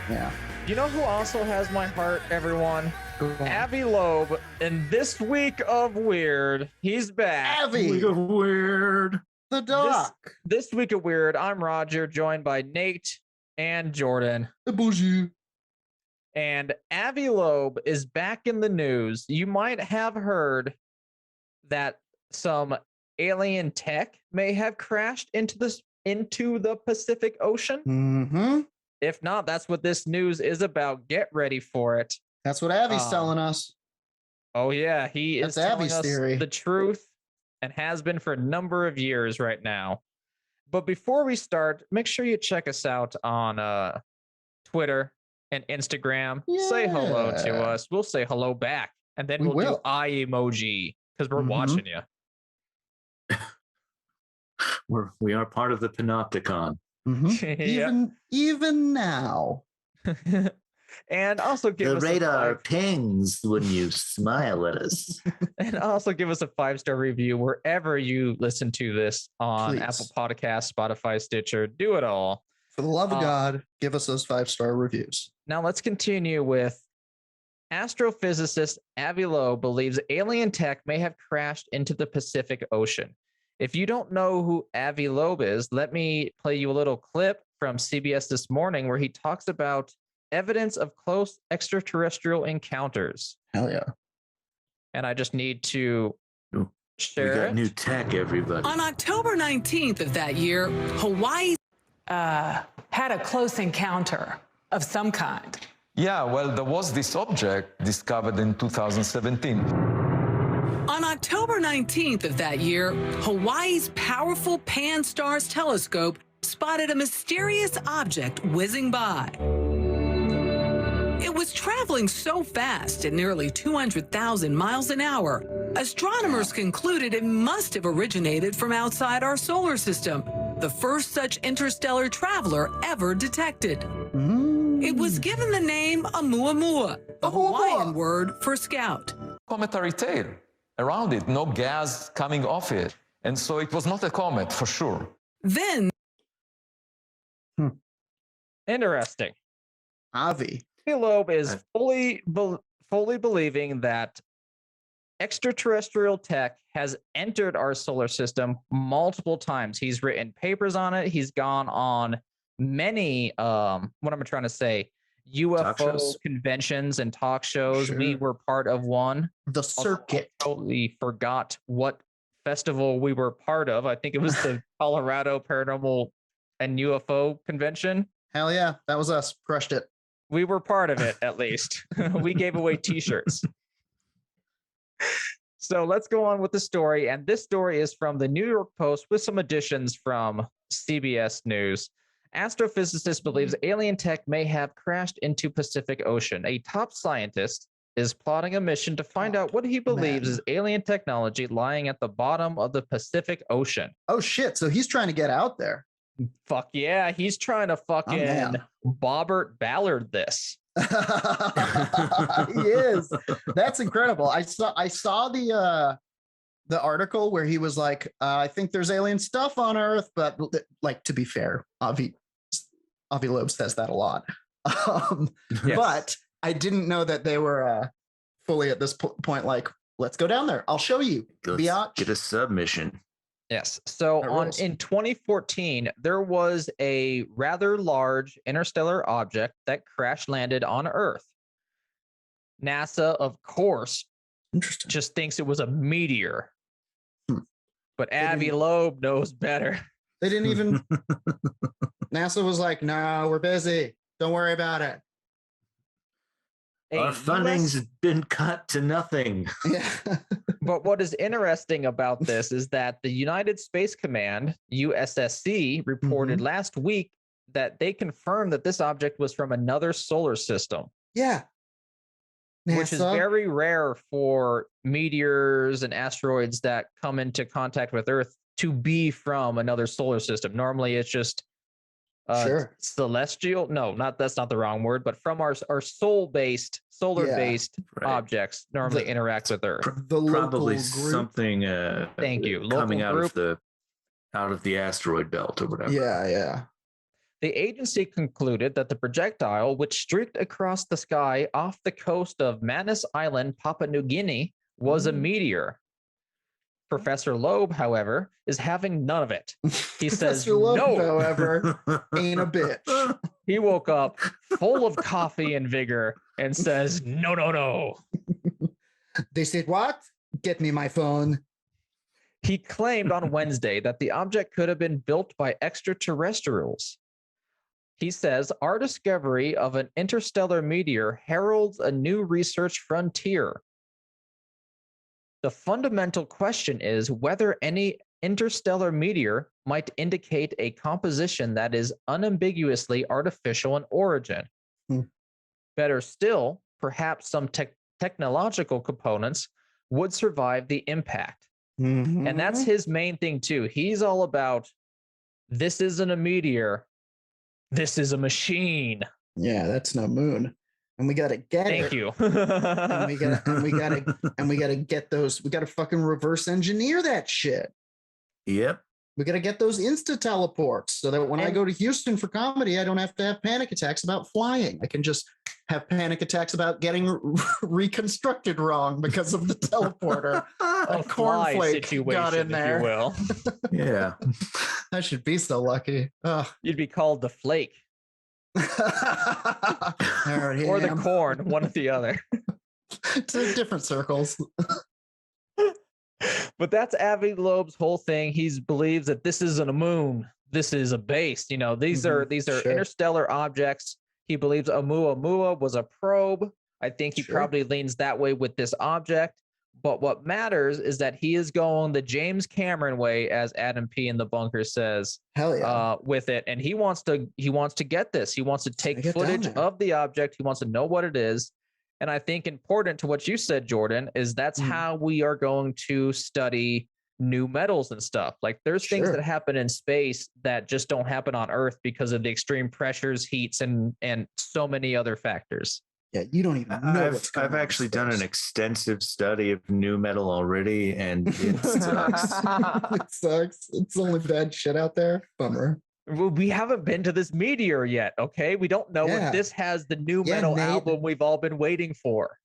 Yeah. You know who also has my heart, everyone? Avi Loeb. And this week of Weird, he's back. Avi. Week of Weird. The doc. This week of Weird, I'm Roger, joined by Nate and Jordan. The bougie. And Avi Loeb is back in the news. You might have heard that some alien tech may have crashed into the Pacific Ocean. Mm-hmm. If not, that's what this news is about. Get ready for it. That's what Avi's telling us. Oh yeah, he is telling Avi's us theory. the truth and has been for a number of years right now. But before we start, make sure you check us out on Twitter and Instagram. Say hello to Yeah. us. We'll say hello back, and then We we'll do will. eye emoji because we're Mhm. watching you. We are part of the Panopticon. Mhm. Even now. And also give The us radar pings when you smile at us. and also give us a 5-star review wherever you listen to this on Please. Apple Podcasts, Spotify, Stitcher. Do it all. For the love of God, give us those 5-star reviews. Now let's continue with astrophysicist Avi Loeb believes alien tech may have crashed into the Pacific Ocean. If you don't know who Avi Loeb is, let me play you a little clip from CBS This Morning where he talks about evidence of close extraterrestrial encounters. Hell yeah. And I just need to Ooh, share we got it. new tech, everybody. On October 19th of that year, Hawaii had a close encounter of some kind. Yeah, well, there was this object discovered in 2017. On October 19th of that year, Hawaii's powerful Pan-STARRS telescope spotted a mysterious object whizzing by. It was traveling so fast at nearly 200,000 miles an hour, astronomers concluded it must have originated from outside our solar system, the first such interstellar traveler ever detected. It was given the name Oumuamua, the Hawaiian word for scout. Cometary tail around it, no gas coming off it. And so it was not a comet for sure. Then Interesting. Avi. Avi Loeb is fully believing that extraterrestrial tech has entered our solar system multiple times. He's written papers on it. He's gone on many, what am I trying to say? UFO conventions and talk shows. Sure. We were part of one. The circuit. I totally forgot what festival we were part of. I think it was the Colorado Paranormal and UFO convention. Hell yeah. That was us. Crushed it. We were part of it, at least. We gave away t-shirts. So let's go on with the story. And this story is from the New York Post with some additions from CBS News. Astrophysicist believes alien tech may have crashed into Pacific Ocean. A top scientist is plotting a mission to find out what he believes is alien technology lying at the bottom of the Pacific Ocean. Oh shit. So he's trying to get out there. Fuck yeah, he's trying to fucking man. Bobbert Ballard this. He is. That's incredible. I saw the article where he was like, I think there's alien stuff on Earth, but like, to be fair, Avi Loeb says that a lot. Yes. But I didn't know that they were fully at this point like, let's go down there. I'll show you. Let's get a submission. Yes. So in 2014, there was a rather large interstellar object that crash landed on Earth. NASA, of course, just thinks it was a meteor. But Avi Loeb knows better. They didn't even. NASA was like, no, we're busy. Don't worry about it. Our funding's been cut to nothing. Yeah. But what is interesting about this is that the United Space Command, USSC, reported last week that they confirmed that this object was from another solar system. Yeah. Which is very rare for meteors and asteroids that come into contact with Earth to be from another solar system. Normally it's just celestial. No, that's not the wrong word, but from our solar-based objects normally interact with Earth. Probably something thank you. Coming Local out of the asteroid belt or whatever. Yeah. The agency concluded that the projectile, which streaked across the sky off the coast of Manus Island, Papua New Guinea, was a meteor. Professor Loeb, however, is having none of it. He says, Professor Loeb, no. however, ain't a bitch. He woke up full of coffee and vigor and says, no, no, no. They said, what? Get me my phone. He claimed on Wednesday that the object could have been built by extraterrestrials. He says, our discovery of an interstellar meteor heralds a new research frontier. The fundamental question is whether any interstellar meteor might indicate a composition that is unambiguously artificial in origin. Better still, perhaps some technological components would survive the impact. And that's his main thing too. He's all about, this isn't a meteor, this is a machine. Yeah, that's no moon. And we gotta get Thank it. you. and we gotta get those. We gotta fucking reverse engineer that shit. Yep. We gotta get those insta teleports so that when I go to Houston for comedy, I don't have to have panic attacks about flying. I can just have panic attacks about getting reconstructed wrong because of the teleporter. A fly situation, got in there. If you will. Yeah. I should be so lucky. Oh. You'd be called the flake. Or the corn, one or the other. To different circles. But that's Avi Loeb's whole thing. He believes that this isn't a moon, this is a base. You know, these are interstellar objects. He believes Oumuamua was a probe. I think he probably leans that way with this object. But what matters is that he is going the James Cameron way, as Adam P. in the bunker says. Hell yeah. With it, and he wants to get this. He wants to take footage of the object. He wants to know what it is. And I think important to what you said, Jordan, is that's how we are going to study new metals and stuff. Like there's things that happen in space that just don't happen on Earth because of the extreme pressures, heats, and so many other factors. Yeah, you don't even know. I've actually done an extensive study of new metal already, and it sucks. It sucks. It's only bad shit out there. Bummer. Well, we haven't been to this meteor yet, okay? We don't know if this has the new metal album we've all been waiting for.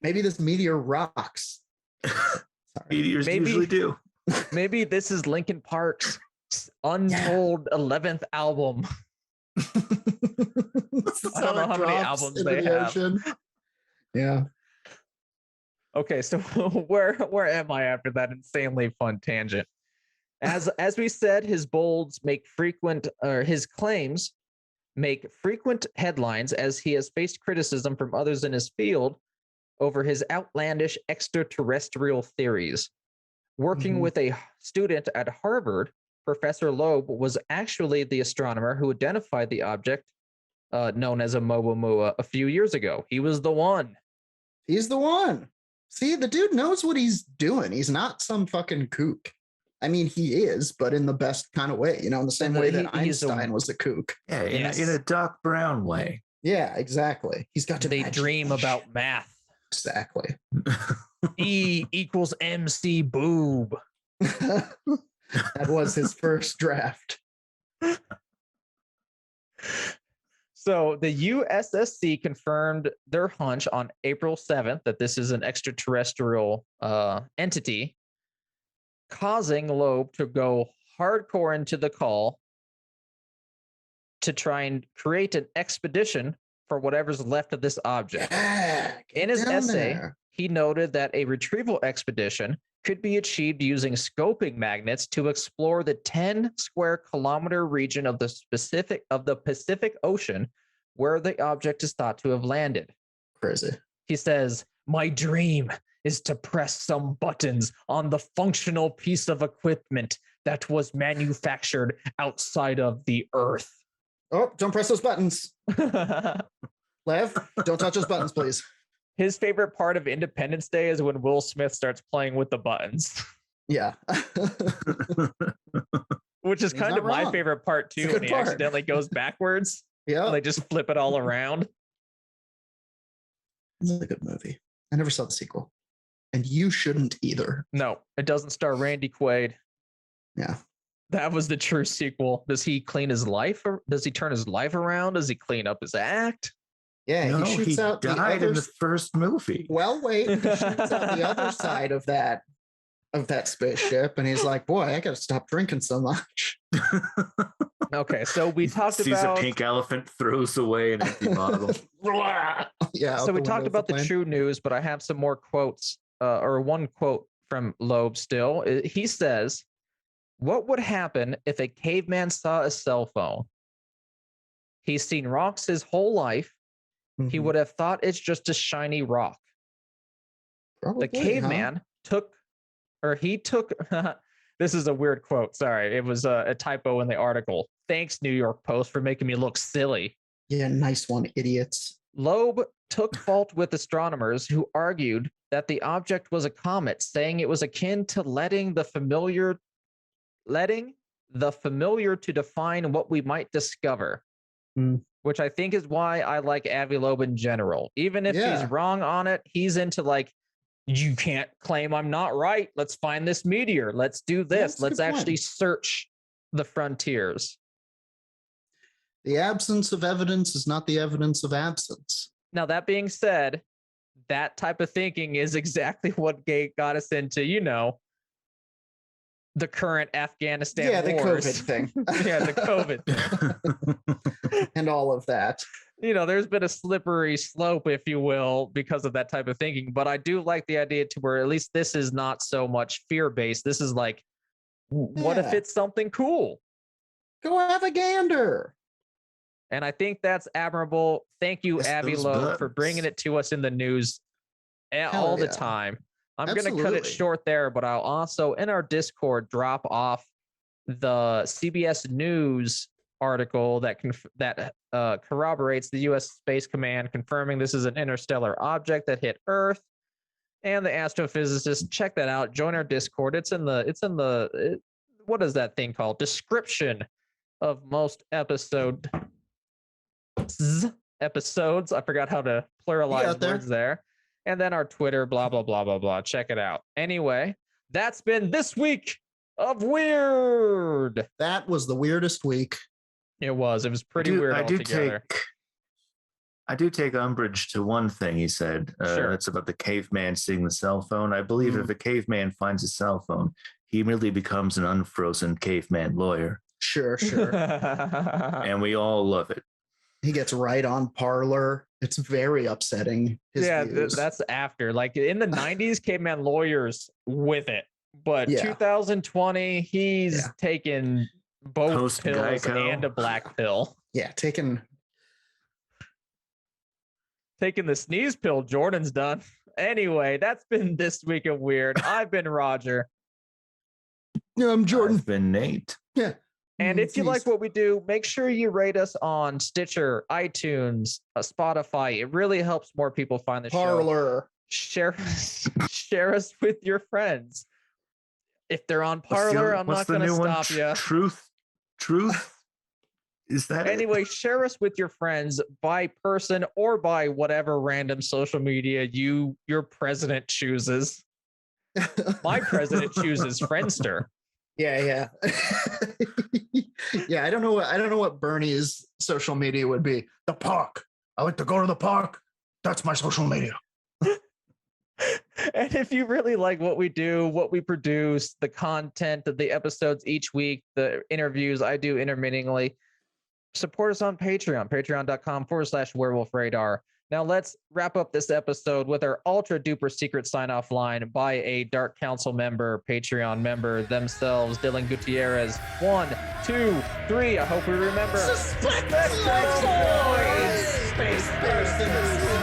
Maybe this meteor rocks. Meteors usually do. Maybe this is Linkin Park's untold 11th album. I don't know how many albums they have. Yeah. Okay, so where am I after that insanely fun tangent? As we said, his claims make frequent headlines as he has faced criticism from others in his field over his outlandish extraterrestrial theories. Working with a student at Harvard, Professor Loeb was actually the astronomer who identified the object known as Oumuamua a few years ago. He was the one. He's the one. See, the dude knows what he's doing. He's not some fucking kook. I mean, he is, but in the best kind of way, you know, in the same way that Einstein was a kook. Yeah, in a Doc Brown way. Yeah, exactly. He's got to. They dream about math. Exactly. E equals MC boob. That was his first draft. So the USSC confirmed their hunch on April 7th that this is an extraterrestrial entity, causing Loeb to go hardcore into the call to try and create an expedition for whatever's left of this object. Yeah, in his essay, he noted that a retrieval expedition could be achieved using scoping magnets to explore the 10 square kilometer region of the Pacific Ocean where the object is thought to have landed. Crazy. He says, "My dream is to press some buttons on the functional piece of equipment that was manufactured outside of the Earth." Oh, don't press those buttons. Lev, don't touch those buttons, please. His favorite part of Independence Day is when Will Smith starts playing with the buttons. Yeah. Which is kind of my favorite part too, when he accidentally goes backwards. Yeah. They just flip it all around. It's a good movie. I never saw the sequel. And you shouldn't either. No, it doesn't star Randy Quaid. Yeah. That was the true sequel. Does he clean his life, or does he turn his life around? Does he clean up his act? Yeah, No, he shoots he out the died other. in the first movie. Well, wait, he shoots out the other side of that spaceship, and he's like, "Boy, I got to stop drinking so much." Okay, so we talked Sees about a pink elephant, throws away an empty bottle. Yeah. so we talked about the true news, but I have some more quotes, or one quote from Loeb still. He says, "What would happen if a caveman saw a cell phone? He's seen rocks his whole life. He would have thought it's just a shiny rock. Probably, The caveman took this is a weird quote. Sorry, it was a typo in the article. Thanks, New York Post, for making me look silly. Yeah, nice one, idiots. Loeb took fault with astronomers who argued that the object was a comet, saying it was akin to letting the familiar to define what we might discover." Which I think is why I like Avi Loeb in general. Even if he's wrong on it, he's into like, you can't claim I'm not right. Let's find this meteor. Let's do this. Let's actually search the frontiers. The absence of evidence is not the evidence of absence. Now, that being said, that type of thinking is exactly what got us into, the current Afghanistan wars. The COVID thing. Yeah, the COVID thing. And all of that. There's been a slippery slope, if you will, because of that type of thinking. But I do like the idea to where at least this is not so much fear-based. This is like, what if it's something cool? Go have a gander. And I think that's admirable. Thank you, Avi Loeb, for bringing it to us in the news all the time. I'm going to cut it short there, but I'll also, in our Discord, drop off the CBS News article that corroborates the U.S. Space Command confirming this is an interstellar object that hit Earth, and the astrophysicists. Check that out. Join our Discord. It's in the what is that thing called? Description of most episodes. I forgot how to pluralize words there. And then our Twitter, blah, blah, blah, blah, blah. Check it out. Anyway, that's been this week of Weird. That was the weirdest week. It was pretty weird altogether. I do take umbrage to one thing he said. It's about the caveman seeing the cell phone. I believe if a caveman finds a cell phone, he merely becomes an unfrozen caveman lawyer. Sure. And we all love it. He gets right on Parler. It's very upsetting. That's after. Like in the 90s, caveman lawyers with it. But 2020, he's taken both Post pills Geico. And a black pill. Yeah, taking the sneeze pill. Jordan's done. Anyway, that's been this week of Weird. I've been Roger. Yeah, I'm Jordan. I've been Nate. Yeah. And if you like what we do, make sure you rate us on Stitcher, iTunes, Spotify. It really helps more people find the Parler. show. Share us with your friends. If they're on Parler, I'm not going to stop you. Truth. Is that anyway? Share us with your friends by person or by whatever random social media your president chooses. My president chooses Friendster. Yeah. Yeah, I don't know what Bernie's social media would be. The park. I like to go to the park. That's my social media. And if you really like what we do, what we produce, the content of the episodes each week, the interviews I do intermittently, support us on Patreon, patreon.com/Werewolf Radar. Now let's wrap up this episode with our ultra duper secret sign-off line by a Dark Council member, Patreon member themselves, Dylan Gutierrez. 1, 2, 3. I hope we remember. Suspect Space person.